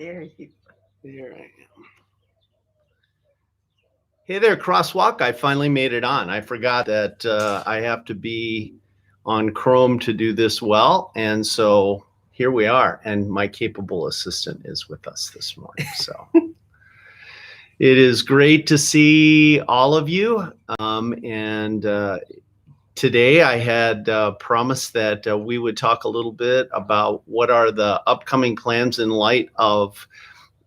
There you go. There I am. Hey there, Crosswalk. I finally made it on. I forgot that I have to be on Chrome to do this well. And so here we are. And my capable assistant is with us this morning. So it is great to see all of you. Today I had promised that we would talk a little bit about what are the upcoming plans in light of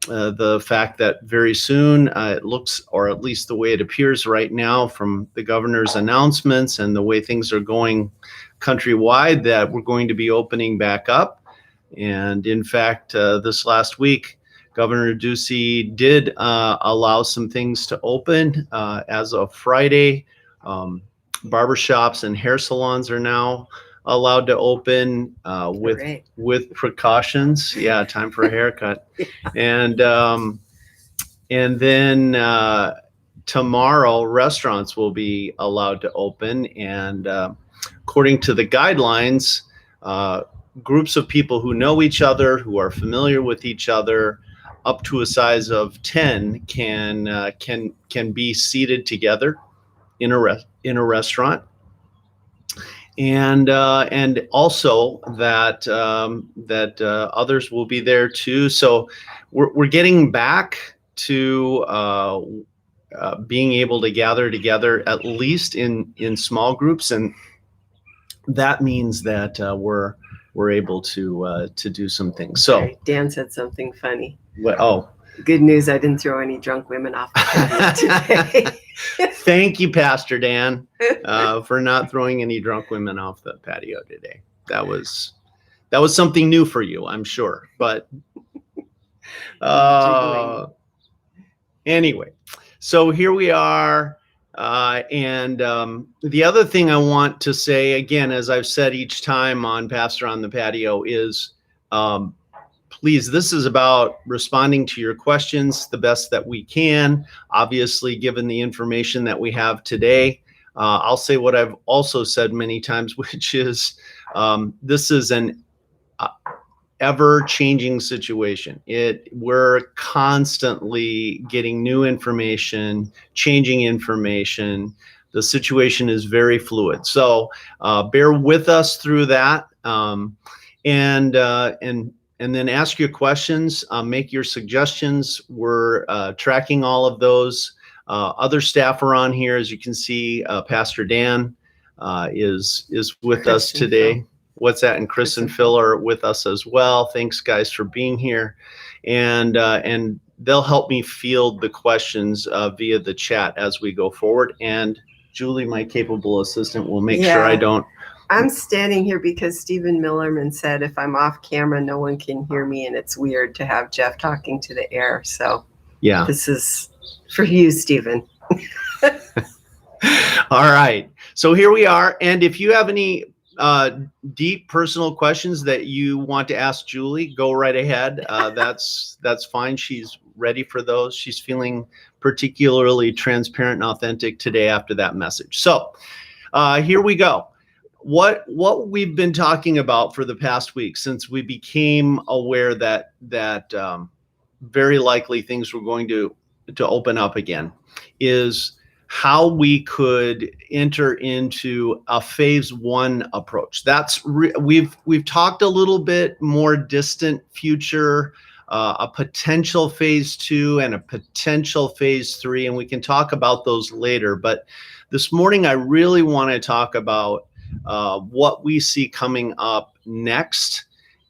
the fact that very soon it looks, or at least the way it appears right now from the governor's announcements and the way things are going countrywide, that we're going to be opening back up. And in fact, this last week, Governor Ducey did allow some things to open as of Friday. Barbershops and hair salons are now allowed to open with precautions. Yeah, time for a haircut. And then tomorrow, restaurants will be allowed to open. And according to the guidelines, groups of people who know each other, who are familiar with each other, up to a size of 10 can be seated together in a restaurant. And also that others will be there too. So we're getting back to being able to gather together, at least in small groups, and that means that we're able to do some things. So right. Dan said something funny. What? Oh, good news! I didn't throw any drunk women off the patio today. Thank you, Pastor Dan, for not throwing any drunk women off the patio today. That was something new for you, I'm sure. But anyway, so here we are. And the other thing I want to say, again, as I've said each time on Pastor on the Patio, is please, this is about responding to your questions the best that we can. Obviously, given the information that we have today, I'll say what I've also said many times, which is this is an ever-changing situation. We're constantly getting new information, changing information. The situation is very fluid. So bear with us through that, and then ask your questions, make your suggestions. We're tracking all of those. Other staff are on here. As you can see, Pastor Dan is with us today. What's that? And Chris and Phil are with us as well. Thanks, guys, for being here. And they'll help me field the questions via the chat as we go forward. And Julie, my capable assistant, will make sure I don't. I'm standing here because Stephen Millerman said if I'm off camera, no one can hear me, and it's weird to have Jeff talking to the air. So yeah, this is for you, Stephen. All right. So here we are. And if you have any deep personal questions that you want to ask Julie, go right ahead. That's fine. She's ready for those. She's feeling particularly transparent and authentic today after that message. So here we go. What we've been talking about for the past week, since we became aware that very likely things were going to open up again, is how we could enter into a phase 1 approach. We've talked a little bit more distant future, a potential phase 2 and a potential phase 3, and we can talk about those later. But this morning, I really want to talk about what we see coming up next,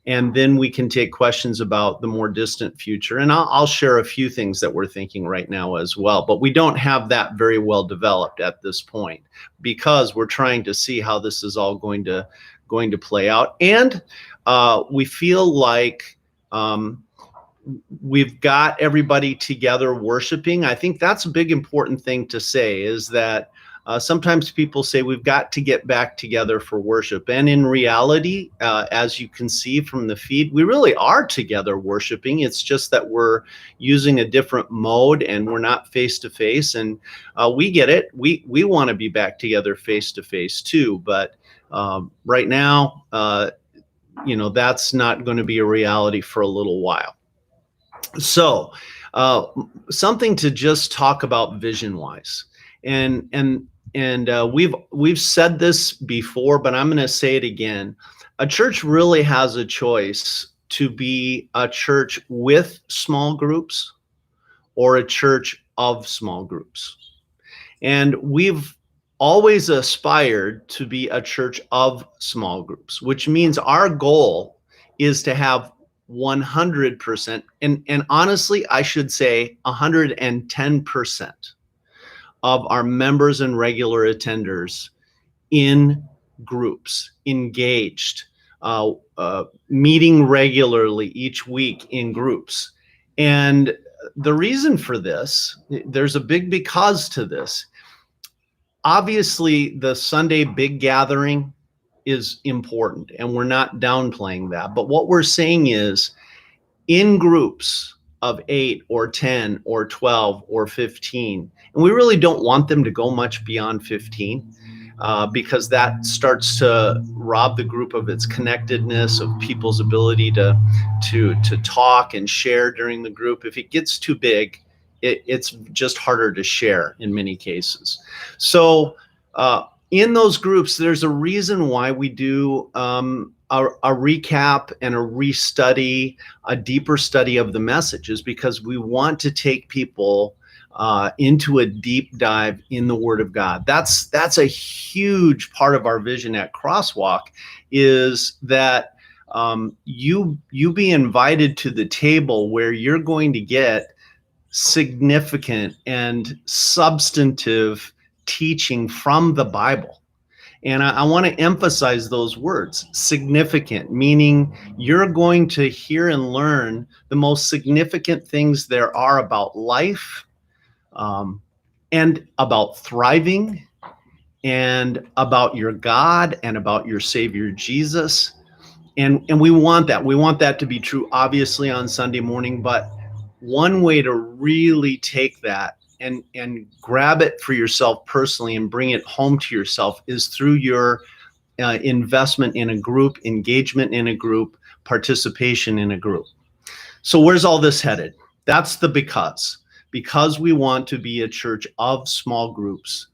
and then we can take questions about the more distant future. And I'll share a few things that we're thinking right now as well, but we don't have that very well developed at this point because we're trying to see how this is all going to play out. And we feel like we've got everybody together worshiping. I think that's a big important thing to say, is that sometimes people say we've got to get back together for worship. And in reality, as you can see from the feed, we really are together worshiping. It's just that we're using a different mode and we're not face to face. And we get it. We want to be back together face to face too. But right now, that's not going to be a reality for a little while. So something to just talk about vision wise, and we've said this before, but I'm going to say it again. A church really has a choice to be a church with small groups or a church of small groups. And we've always aspired to be a church of small groups, which means our goal is to have 100%, and honestly, I should say 110% of our members and regular attenders in groups, engaged, meeting regularly each week in groups. And the reason for this, there's a big because to this. Obviously, the Sunday big gathering is important, and we're not downplaying that. But what we're saying is, in groups of 8 or 10 or 12 or 15, and we really don't want them to go much beyond 15, because that starts to rob the group of its connectedness, of people's ability to talk and share during the group. If it gets too big, it's just harder to share in many cases. So in those groups, there's a reason why we do a recap and a restudy, a deeper study of the messages, because we want to take people into a deep dive in the Word of God. That's a huge part of our vision at Crosswalk, is that you be invited to the table where you're going to get significant and substantive teaching from the Bible. And I want to emphasize those words, significant, meaning you're going to hear and learn the most significant things there are about life, and about thriving, and about your God, and about your Savior Jesus. And we want that. We want that to be true, obviously, on Sunday morning. But one way to really take that and grab it for yourself personally and bring it home to yourself is through your investment in a group, engagement in a group, participation in a group. So where's all this headed? That's the because we want to be a church of small groups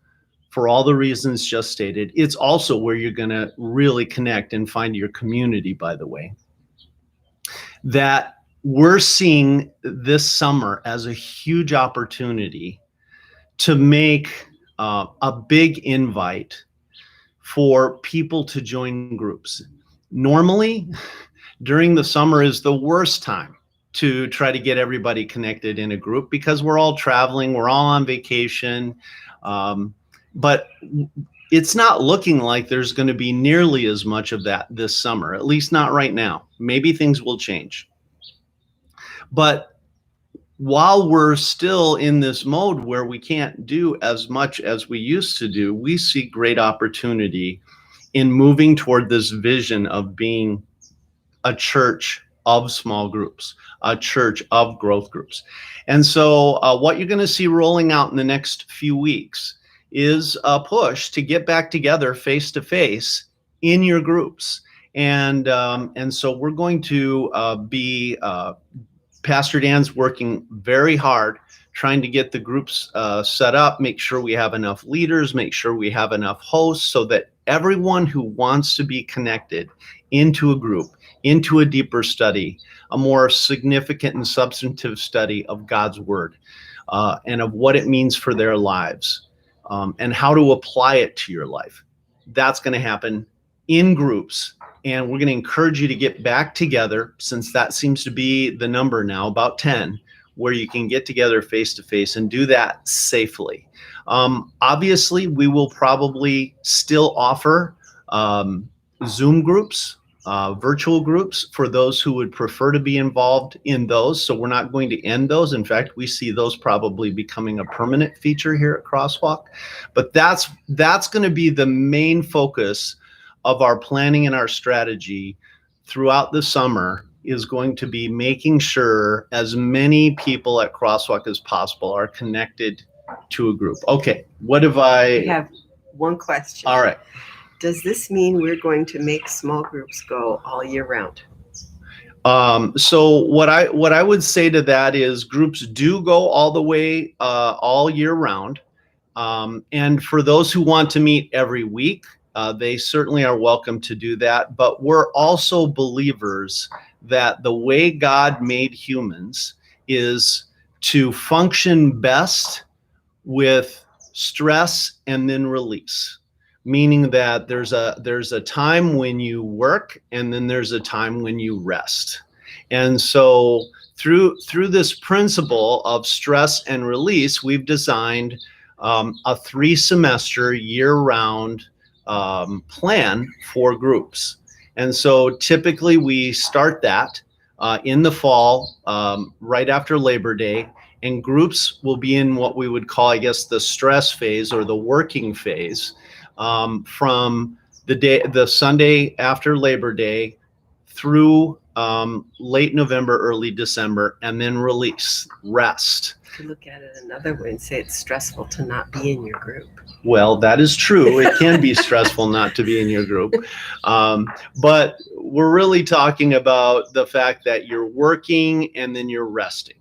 for all the reasons just stated. It's also where you're going to really connect and find your community, by the way. That we're seeing this summer as a huge opportunity to make a big invite for people to join groups. Normally, during the summer is the worst time to try to get everybody connected in a group, because we're all traveling, we're all on vacation. But it's not looking like there's going to be nearly as much of that this summer, at least not right now. Maybe things will change. But while we're still in this mode where we can't do as much as we used to do, we see great opportunity in moving toward this vision of being a church of small groups, a church of growth groups. And so what you're going to see rolling out in the next few weeks is a push to get back together face to face in your groups. And so we're going to be Pastor Dan's working very hard trying to get the groups set up, make sure we have enough leaders, make sure we have enough hosts, so that everyone who wants to be connected into a group, into a deeper study, a more significant and substantive study of God's Word, and of what it means for their lives, and how to apply it to your life. That's going to happen in groups. And we're going to encourage you to get back together, since that seems to be the number now, about 10, where you can get together face to face and do that safely. Obviously, we will probably still offer Zoom groups, virtual groups, for those who would prefer to be involved in those. So we're not going to end those. In fact, we see those probably becoming a permanent feature here at Crosswalk. But that's going to be the main focus of our planning and our strategy throughout the summer, is going to be making sure as many people at Crosswalk as possible are connected to a group. Okay, what have I have one question. All right. Does this mean we're going to make small groups go all year round? So what I would say to that is groups do go all the way all year round. And for those who want to meet every week, they certainly are welcome to do that. But we're also believers that the way God made humans is to function best with stress and then release, meaning that there's a time when you work and then there's a time when you rest. And so through this principle of stress and release, we've designed a 3-semester year-round plan for groups. And so typically we start that in the fall, right after Labor Day, and groups will be in what we would call, I guess, the stress phase or the working phase from the Sunday after Labor Day through late November, early December, and then release, rest. To look at it another way and say it's stressful to not be in your group. Well, that is true. It can be stressful not to be in your group. But we're really talking about the fact that you're working and then you're resting,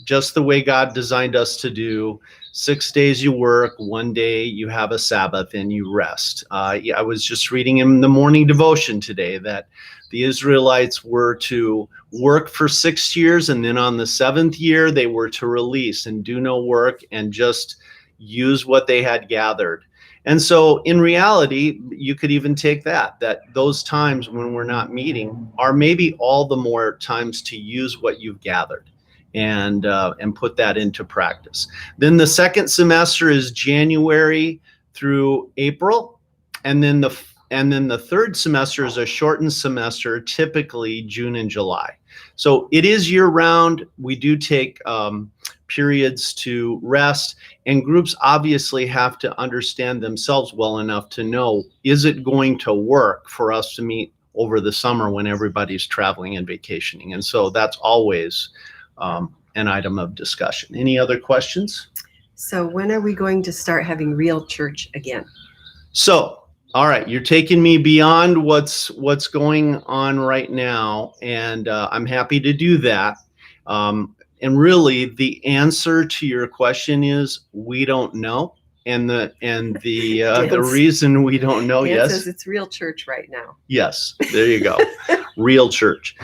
just the way God designed us to do. 6 days you work, 1 day you have a Sabbath and you rest. I was just reading in the morning devotion today that the Israelites were to work for 6 years, and then on the 7th year they were to release and do no work and just use what they had gathered. And so in reality, you could even take that those times when we're not meeting are maybe all the more times to use what you've gathered and put that into practice. Then the second semester is January through April, and then the third semester is a shortened semester, typically June and July. So it is year-round. We do take periods to rest, and groups obviously have to understand themselves well enough to know, is it going to work for us to meet over the summer when everybody's traveling and vacationing? And so that's always an item of discussion. Any other questions? So when are we going to start having real church again? So, all right, you're taking me beyond what's going on right now, and I'm happy to do that. And really, the answer to your question is we don't know, and the reason we don't know. Dan Yes, says it's real church right now. Yes, there you go, real church.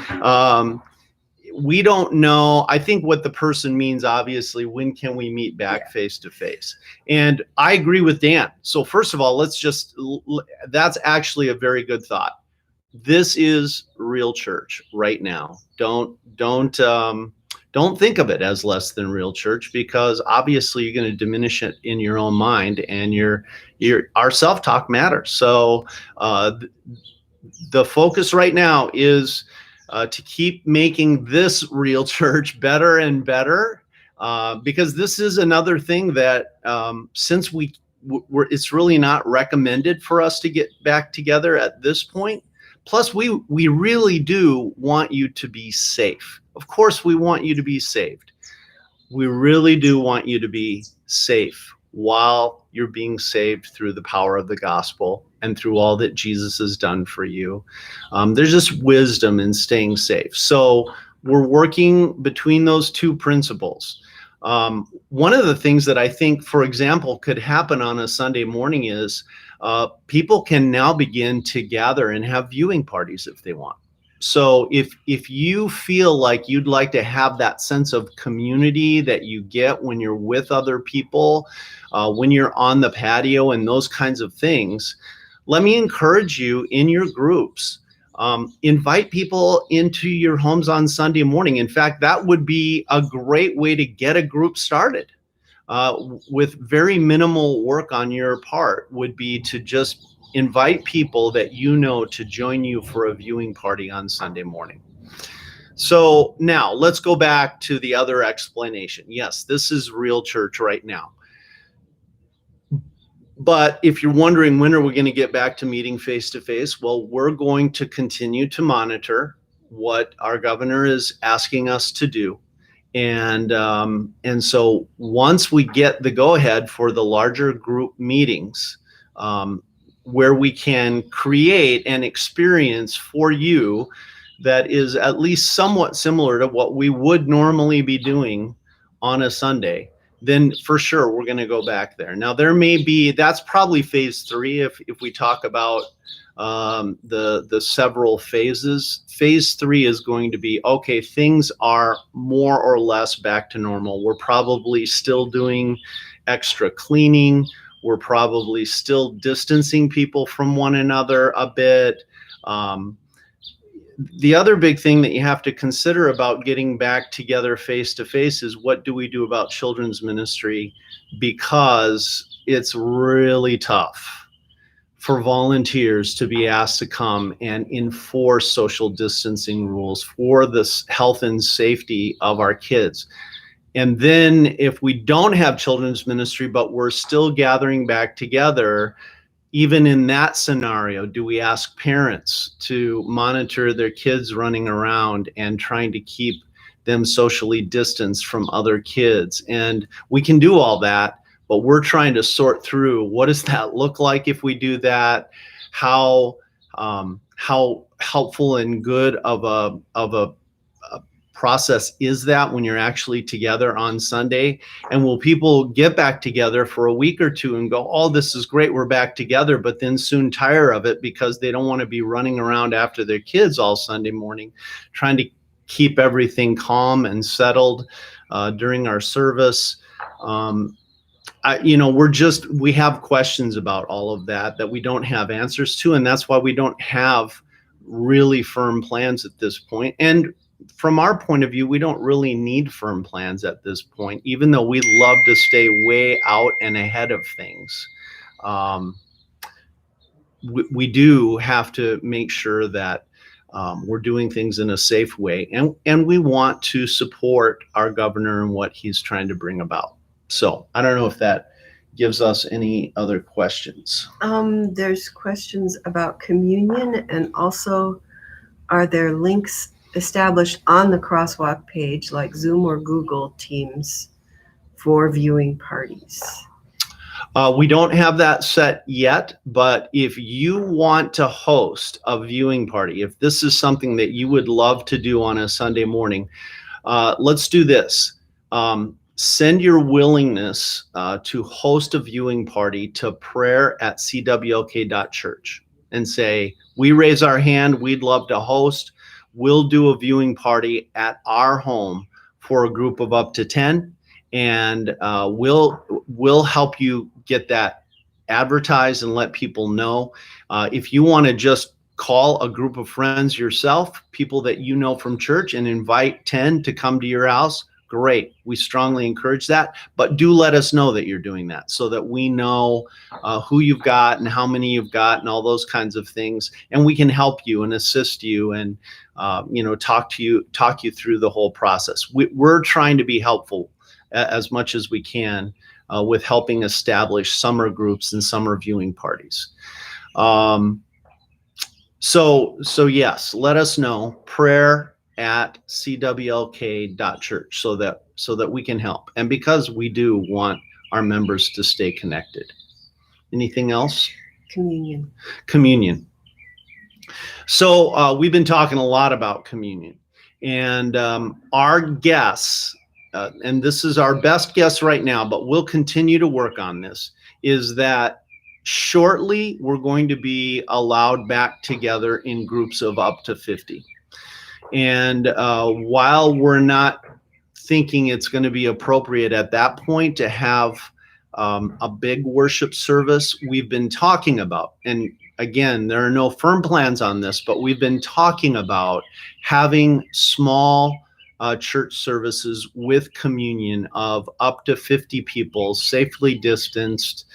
We don't know. I think what the person means, obviously, when can we meet back face to face? And I agree with Dan. So first of all, that's actually a very good thought. This is real church right now. Don't think of it as less than real church, because obviously you're going to diminish it in your own mind, and our self-talk matters. So the focus right now is to keep making this real church better and better, because this is another thing that since it's really not recommended for us to get back together at this point. Plus, we really do want you to be safe. Of course, we want you to be saved. We really do want you to be safe while you're being saved through the power of the gospel and through all that Jesus has done for you. There's just wisdom in staying safe. So we're working between those two principles. One of the things that I think, for example, could happen on a Sunday morning is people can now begin to gather and have viewing parties if they want. So if you feel like you'd like to have that sense of community that you get when you're with other people, when you're on the patio and those kinds of things, let me encourage you in your groups. Invite people into your homes on Sunday morning. In fact, that would be a great way to get a group started. With very minimal work on your part, would be to just invite people that you know to join you for a viewing party on Sunday morning. So now let's go back to the other explanation. Yes, this is real church right now. But if you're wondering when are we going to get back to meeting face to face, well, we're going to continue to monitor what our governor is asking us to do. And so once we get the go-ahead for the larger group meetings, where we can create an experience for you that is at least somewhat similar to what we would normally be doing on a Sunday, then for sure we're going to go back there. Now there may be, that's probably phase 3 if we talk about the several phases. Phase 3 is going to be, okay, things are more or less back to normal. We're probably still doing extra cleaning. We're probably still distancing people from one another a bit. The other big thing that you have to consider about getting back together face to face is, what do we do about children's ministry? Because it's really tough for volunteers to be asked to come and enforce social distancing rules for the health and safety of our kids. And then if we don't have children's ministry, but we're still gathering back together, even in that scenario, do we ask parents to monitor their kids running around and trying to keep them socially distanced from other kids? And we can do all that, but we're trying to sort through, what does that look like if we do that? How helpful and good of a process is that when you're actually together on Sunday? And will people get back together for a week or two and go, oh, this is great, we're back together, but then soon tire of it because they don't want to be running around after their kids all Sunday morning, trying to keep everything calm and settled during our service. We have questions about all of that we don't have answers to, and that's why we don't have really firm plans at this point. And from our point of view, we don't really need firm plans at this point, even though we love to stay way out and ahead of things. We do have to make sure that we're doing things in a safe way, and we want to support our governor and what he's trying to bring about. So I don't know if that gives us any other questions. There's questions about communion, and also, are there links established on the crosswalk page, like Zoom or Google Teams, for viewing parties? We don't have that set yet, but if you want to host a viewing party, if this is something that you would love to do on a Sunday morning, let's do this. Send your willingness to host a viewing party to prayer@cwlk.church and say, we raise our hand, we'd love to host. We'll do a viewing party at our home for a group of up to 10, and we'll help you get that advertised and let people know. If you want to just call a group of friends yourself, people that you know from church, and invite 10 to come to your house, great. We strongly encourage that, but do let us know that you're doing that so that we know who you've got and how many you've got and all those kinds of things, and we can help you and assist you and talk you through the whole process. We're trying to be helpful as much as we can with helping establish summer groups and summer viewing parties. So yes, let us know. prayer@cwlk.church so that we can help, and because we do want our members to stay connected. Anything else? Communion. So we've been talking a lot about communion, and our guess, and this is our best guess right now, but we'll continue to work on this, is that shortly we're going to be allowed back together in groups of up to 50. And while we're not thinking it's going to be appropriate at that point to have a big worship service, we've been talking about, and again, there are no firm plans on this, but we've been talking about having small church services with communion of up to 50 people, safely distanced,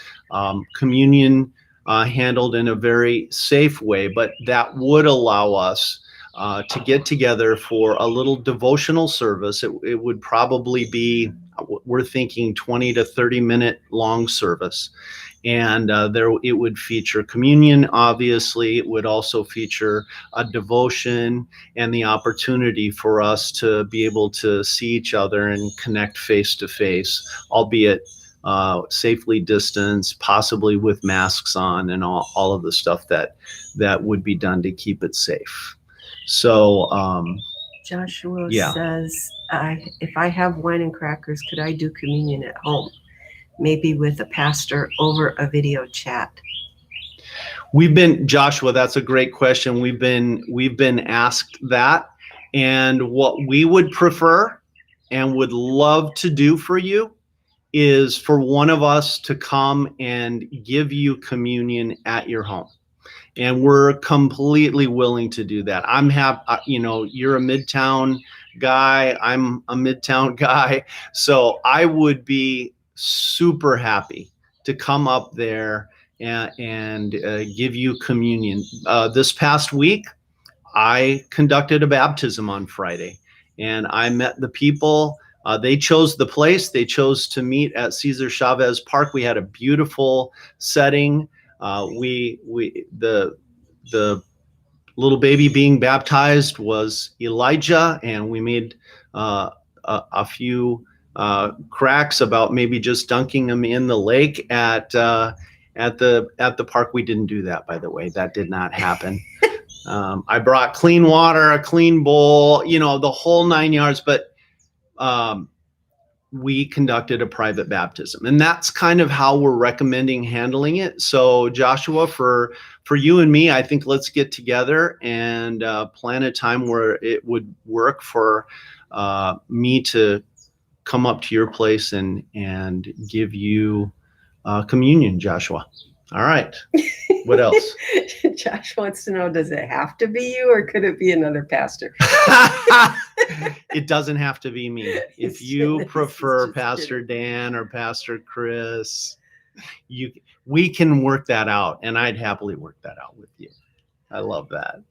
communion handled in a very safe way, but that would allow us to get together for a little devotional service. It would probably be, we're thinking 20 to 30 minute long service. And it would feature communion, obviously. It would also feature a devotion and the opportunity for us to be able to see each other and connect face to face, albeit safely distanced, possibly with masks on and all of the stuff that would be done to keep it safe. So Joshua yeah. says, if I have wine and crackers, could I do communion at home? Maybe with a pastor over a video chat. Joshua, that's a great question. We've been asked that, and what we would prefer and would love to do for you is for one of us to come and give you communion at your home. And we're completely willing to do that. I'm happy, you're a Midtown guy, I'm a Midtown guy. So I would be super happy to come up there and give you communion. This past week, I conducted a baptism on Friday, and I met the people. They chose the place. They chose to meet at Cesar Chavez Park. We had a beautiful setting. The little baby being baptized was Elijah, and we made a few cracks about maybe just dunking him in the lake at the park. We didn't do that, by the way. That did not happen. I brought clean water, a clean bowl, the whole 9 yards, but we conducted a private baptism, and that's kind of how we're recommending handling it. So Joshua, for you and me, I think let's get together and plan a time where it would work for me to come up to your place and give you communion, Joshua. All right. What else? Josh wants to know, does it have to be you or could it be another pastor? It doesn't have to be me. If you prefer Pastor Dan or Pastor Chris, we can work that out, and I'd happily work that out with you. I love that.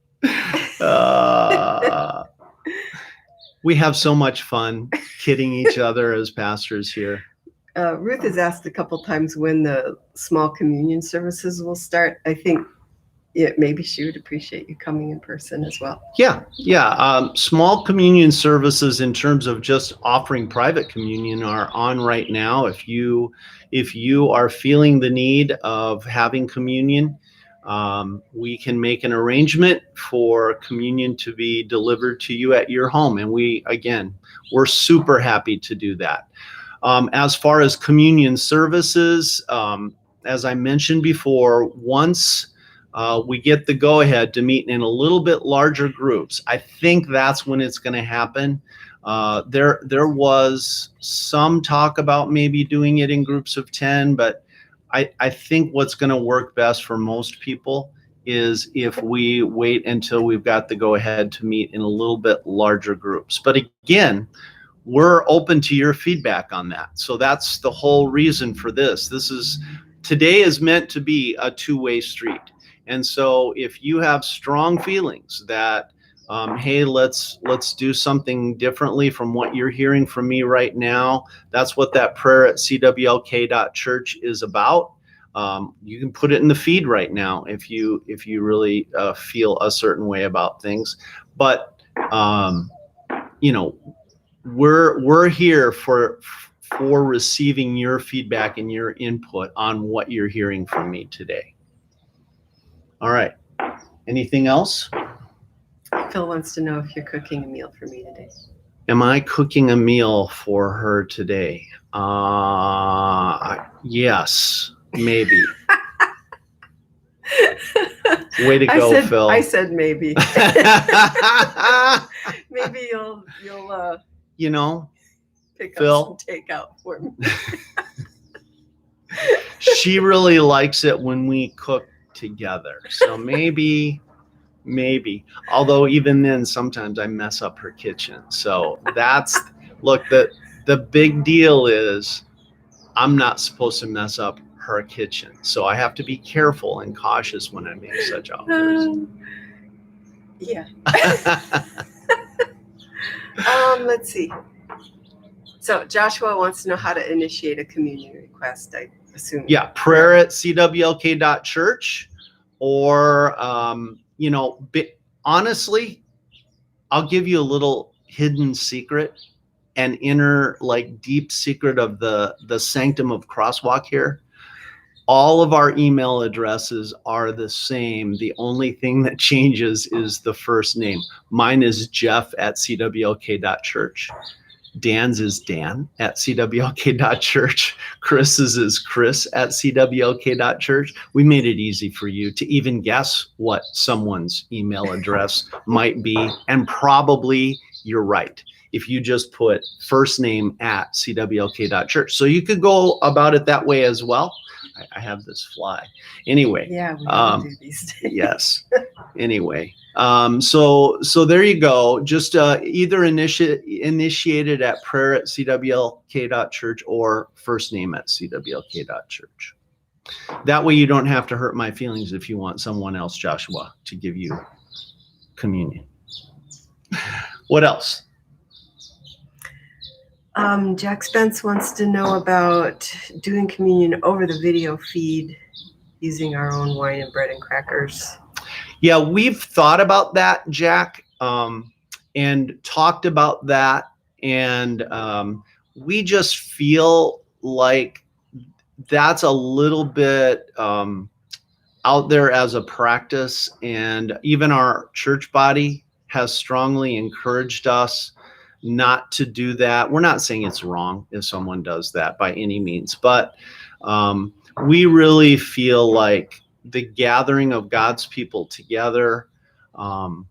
We have so much fun kidding each other as pastors here. Ruth has asked a couple times when the small communion services will start. I think maybe she would appreciate you coming in person as well. Yeah. Small communion services in terms of just offering private communion are on right now. If you are feeling the need of having communion, we can make an arrangement for communion to be delivered to you at your home. And we're super happy to do that. As far as communion services, as I mentioned before, once we get the go-ahead to meet in a little bit larger groups, I think that's when it's going to happen. There was some talk about maybe doing it in groups of 10, but I think what's going to work best for most people is if we wait until we've got the go-ahead to meet in a little bit larger groups. But again, we're open to your feedback on that. So that's the whole reason for this. Today is meant to be a two-way street. And so if you have strong feelings that, hey, let's do something differently from what you're hearing from me right now, that's what that prayer at cwlk.church is about. You can put it in the feed right now if you really feel a certain way about things. But we're here for receiving your feedback and your input on what you're hearing from me today. All right. Anything else? Phil wants to know if you're cooking a meal for me today. Am I cooking a meal for her today? Yes, maybe. Way to go, Phil. I said maybe. Maybe you'll pick Phil, up some takeout for me. She really likes it when we cook together. So maybe. Although even then, sometimes I mess up her kitchen. So the big deal is I'm not supposed to mess up her kitchen. So I have to be careful and cautious when I make such offers. Yeah. Let's see. So Joshua wants to know how to initiate a communion request, I assume. Yeah, prayer at cwlk.church, or honestly, I'll give you a little hidden secret, an inner deep secret of the sanctum of Crosswalk here. All of our email addresses are the same. The only thing that changes is the first name. Mine is jeff@cwlk.church. Dan's is dan@cwlk.church. Chris's is chris@cwlk.church. We made it easy for you to even guess what someone's email address might be. And probably you're right if you just put first name @cwlk.church. So you could go about it that way as well. I have this fly. Anyway. Yeah, we all do these days. Yes. Anyway. So there you go. Just either initiated at prayer@cwlk.church or first name @cwlk.church. That way you don't have to hurt my feelings if you want someone else, Joshua, to give you communion. What else? Jack Spence wants to know about doing communion over the video feed using our own wine and bread and crackers. Yeah, we've thought about that, Jack, and talked about that. And we just feel like that's a little bit out there as a practice. And even our church body has strongly encouraged us not to do that. We're not saying it's wrong if someone does that by any means, but we really feel like the gathering of God's people together and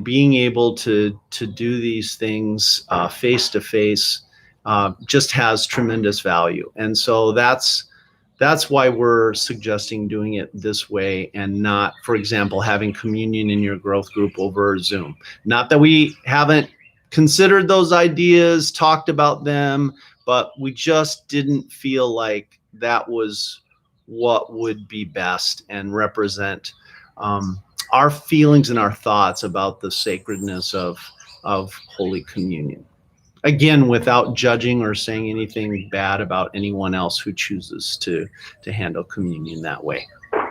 being able to do these things face to face just has tremendous value. And so that's why we're suggesting doing it this way and not, for example, having communion in your growth group over Zoom. Not that we haven't considered those ideas, talked about them, but we just didn't feel like that was what would be best and represent our feelings and our thoughts about the sacredness of Holy Communion. Again, without judging or saying anything bad about anyone else who chooses to handle communion that way.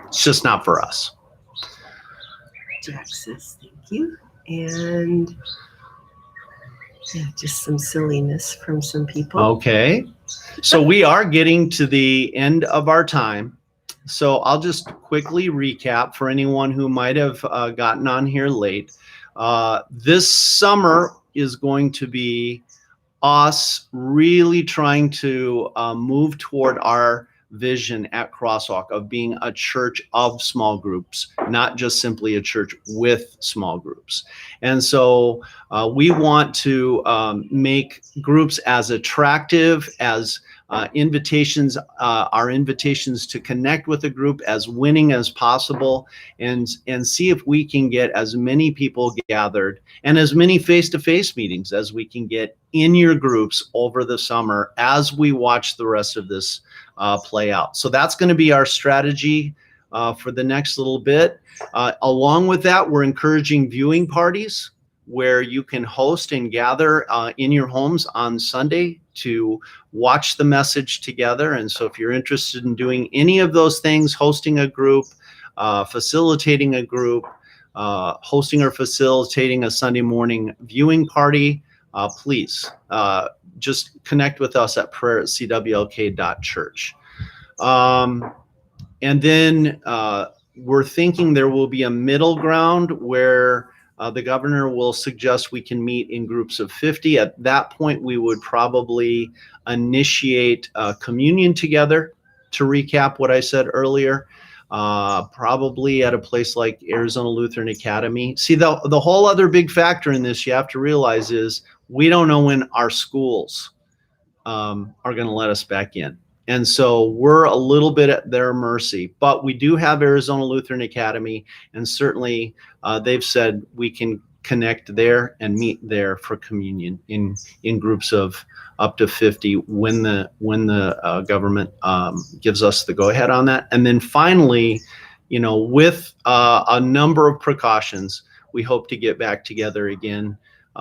It's just not for us. Jack says thank you. And yeah, just some silliness from some people. Okay. So we are getting to the end of our time. So I'll just quickly recap for anyone who might have gotten on here late. This summer is going to be us really trying to move toward our vision at Crosswalk of being a church of small groups, not just simply a church with small groups. And so we want to make groups as attractive as our invitations to connect with a group as winning as possible, and see if we can get as many people gathered and as many face-to-face meetings as we can get in your groups over the summer as we watch the rest of this play out. So that's going to be our strategy for the next little bit. Along with that, we're encouraging viewing parties where you can host and gather in your homes on Sunday to watch the message together. And so if you're interested in doing any of those things, hosting a group, facilitating a group, hosting or facilitating a Sunday morning viewing party, please just connect with us at prayer@cwlk.church. And then we're thinking there will be a middle ground where the governor will suggest we can meet in groups of 50. At that point, we would probably initiate communion together, to recap what I said earlier, probably at a place like Arizona Lutheran Academy. See, the whole other big factor in this you have to realize is we don't know when our schools are going to let us back in. And so we're a little bit at their mercy, but we do have Arizona Lutheran Academy, and certainly they've said we can connect there and meet there for communion in groups of up to 50 when the government gives us the go ahead on that. And then finally, with a number of precautions, we hope to get back together again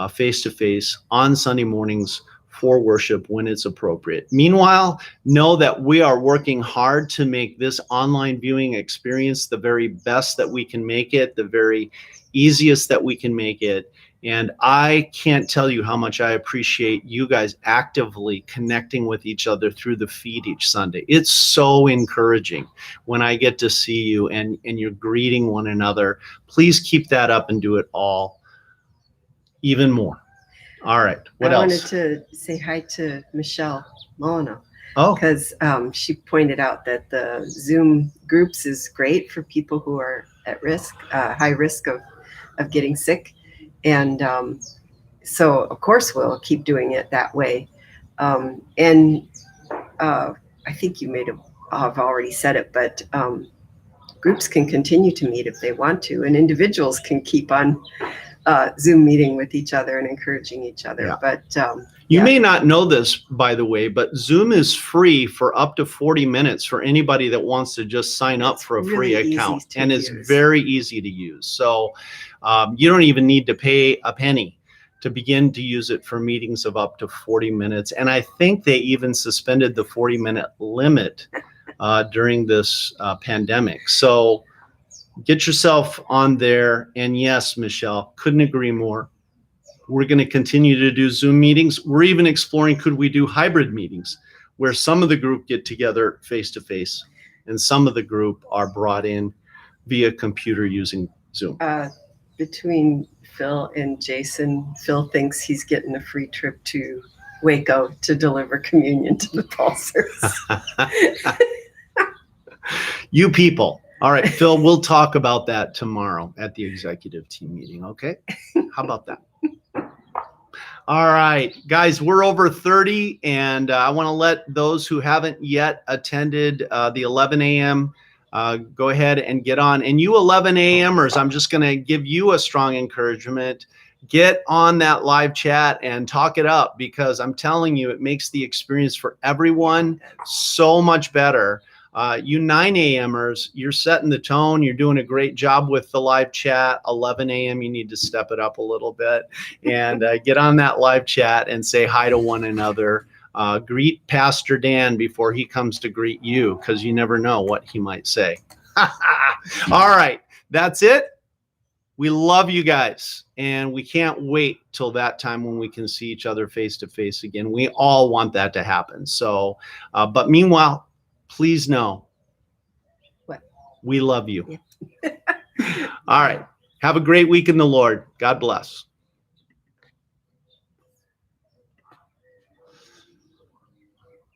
face to face on Sunday mornings for worship when it's appropriate. Meanwhile, know that we are working hard to make this online viewing experience the very best that we can make it, the very easiest that we can make it. And I can't tell you how much I appreciate you guys actively connecting with each other through the feed each Sunday. It's so encouraging when I get to see you and you're greeting one another. Please keep that up and do it all even more. All right. What I else? wanted to say hi to Michelle Molyneux Oh, because she pointed out that the Zoom groups is great for people who are at risk, high risk of getting sick. And so, of course, we'll keep doing it that way. And I think you may have already said it, but groups can continue to meet if they want to, and individuals can keep on Zoom meeting with each other and encouraging each other. Yeah. But you yeah. may not know this, by the way, but Zoom is free for up to 40 minutes for anybody that wants to just sign up for a really free account. And it's use. very easy to use. So you don't even need to pay a penny to begin to use it for meetings of up to 40 minutes. And I think they even suspended the 40-minute limit during this pandemic. So get yourself on there. And yes, Michelle, couldn't agree more. We're going to continue to do Zoom meetings. We're even exploring, could we do hybrid meetings where some of the group get together face to face and some of the group are brought in via computer using Zoom. Between Phil and Jason, Phil thinks he's getting a free trip to Waco to deliver communion to the pulsers. You people. All right, Phil, we'll talk about that tomorrow at the executive team meeting, okay? How about that? All right, guys, we're over 30, and I want to let those who haven't yet attended the 11 a.m. Go ahead and get on. And you 11 a.m.ers, I'm just going to give you a strong encouragement. Get on that live chat and talk it up, because I'm telling you, it makes the experience for everyone so much better. You 9 a.m.ers, you're setting the tone. You're doing a great job with the live chat. 11 a.m., you need to step it up a little bit and get on that live chat and say hi to one another. Greet Pastor Dan before he comes to greet you, because you never know what he might say. All right, that's it. We love you guys, and we can't wait till that time when we can see each other face to face again. We all want that to happen. So, but meanwhile, please know what? We love you. Yeah. All right. Have a great week in the Lord. God bless.